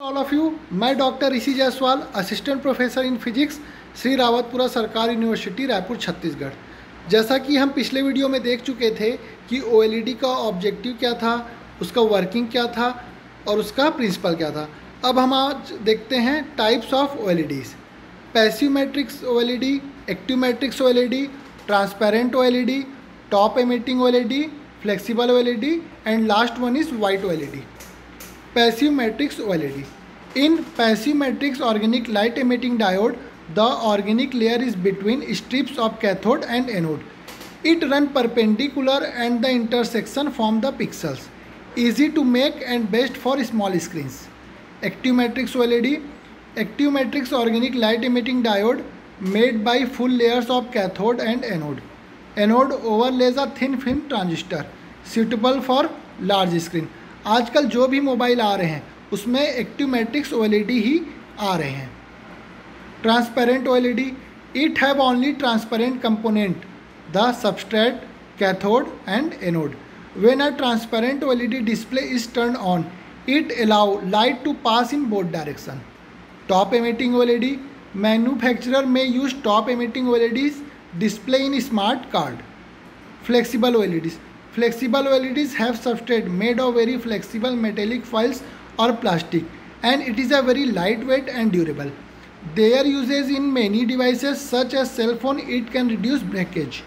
All of you, मैं doctor Rishi Jaiswal, assistant professor in physics, Shri Rawatpura सरकारी university Raipur Chhattisgarh. जैसा कि हम पिछले वीडियो में देख चुके थे कि ओएलईडी का ऑब्जेक्टिव क्या था, उसका वर्किंग क्या था और उसका प्रिंसिपल क्या था। अब हम आज देखते हैं types of OLEDs. Passive matrix OLED, active matrix OLED, transparent OLED, top emitting OLED, flexible OLED and last one is white OLED. Passive matrix OLED. In passive matrix organic light emitting diode, the organic layer is between strips of cathode and anode. It runs perpendicular and the intersection form the pixels. Easy to make and best for small screens. Active matrix OLED. Active matrix organic light emitting diode made by full layers of cathode and anode. Anode overlays a thin film transistor suitable for large screen. आजकल जो भी mobile आ रहे हैं उसमें active matrix OLED ही आ रहे हैं। Transparent OLED, it have only transparent component the substrate, cathode and anode. When a transparent OLED display is turn on, it allow light to pass in both direction. Top emitting OLED, manufacturer में use top emitting OLEDs display in smart card. Flexible OLEDs, flexible OLEDs have substrate made of very flexible metallic foils or plastic, and it is a very lightweight and durable. Their uses in many devices such as cell phone, it can reduce breakage.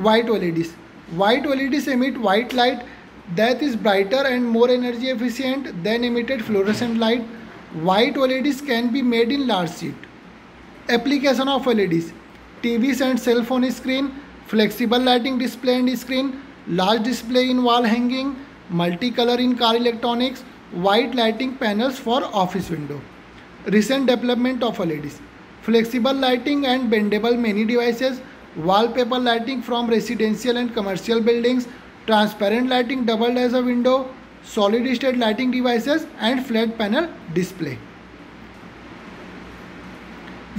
White OLEDs, white OLEDs emit white light that is brighter and more energy efficient than emitted fluorescent light. White OLEDs can be made in large sheet. Application of OLEDs: TVs and cell phone screen, flexible lighting display and screen, large display in wall hanging, multicolor in car electronics, white lighting panels for office window. Recent development of OLEDs: flexible lighting and bendable many devices, wallpaper lighting from residential and commercial buildings, transparent lighting doubled as a window, solid state lighting devices and flat panel display.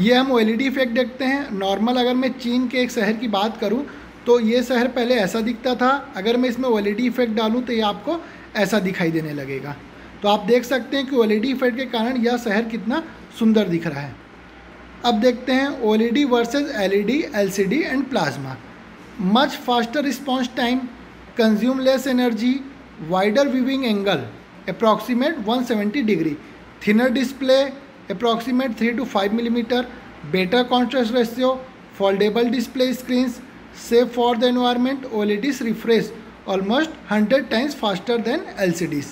ये हम OLED effect देखते हैं। Normal अगर मैं चीन के एक शहर की बात करूं तो ये शहर पहले ऐसा दिखता था। अगर मैं इसमें OLED इफेक्ट डालूं तो ये आपको ऐसा दिखाई देने लगेगा। तो आप देख सकते हैं कि OLED इफेक्ट के कारण यह शहर कितना सुंदर दिख रहा है। अब देखते हैं OLED versus LED, LCD and plasma. Much faster response time, consume less energy, wider viewing angle approximate 170 degree, thinner display approximate 3 to 5 millimeter, better contrast ratio, foldable display screens, safe for the environment. OLEDs refresh almost 100 times faster than LCDs.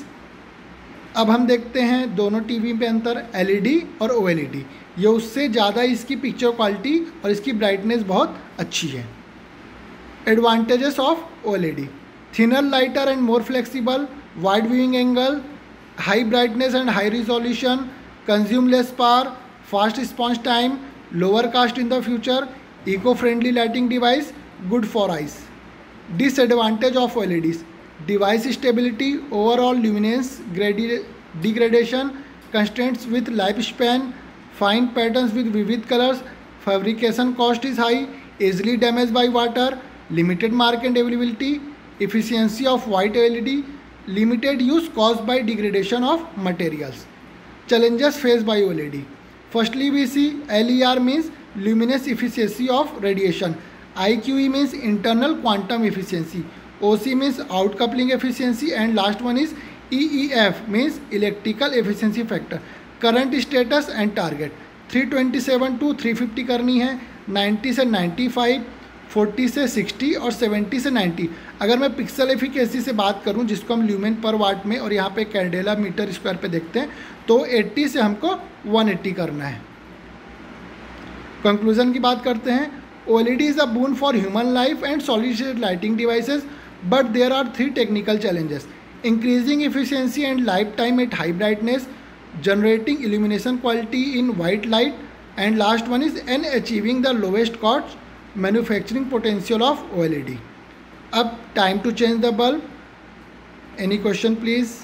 अब हम देखते हैं दोनों TV पे अंतर LED और OLED। ये उससे ज़्यादा इसकी पिक्चर क्वालिटी और इसकी ब्राइटनेस बहुत अच्छी है। Advantages of OLED: thinner, lighter and more flexible, wide viewing angle, high brightness and high resolution, consume less power, fast response time, lower cost in the future, eco friendly lighting device, good for eyes. Disadvantage of OLEDs: device stability, overall luminance degradation, constraints with lifespan, fine patterns with vivid colors, fabrication cost is high, easily damaged by water, limited market availability. Efficiency of white OLED: limited use caused by degradation of materials. Challenges faced by OLED: firstly we see LER means luminous efficiency of radiation, IQE means internal quantum efficiency, OC means outcoupling efficiency and last one is EEF means electrical efficiency factor. Current status and target: 327 to 350 करनी है, 90 से 95, 40 से 60 और 70 से 90। अगर मैं pixel efficacy से बात करूं जिसको हम ल्यूमेन पर वाट में और यहाँ पे कैंडेला मीटर स्क्वायर पे देखते हैं तो 80 से हमको 180 करना है। कंक्लूजन की बात करते हैं। OLED is a boon for human life and solid-state lighting devices, but there are 3 technical challenges: increasing efficiency and lifetime at high brightness, generating illumination quality in white light, and last one is achieving the lowest cost manufacturing potential of OLED. Up time to change the bulb. Any question please?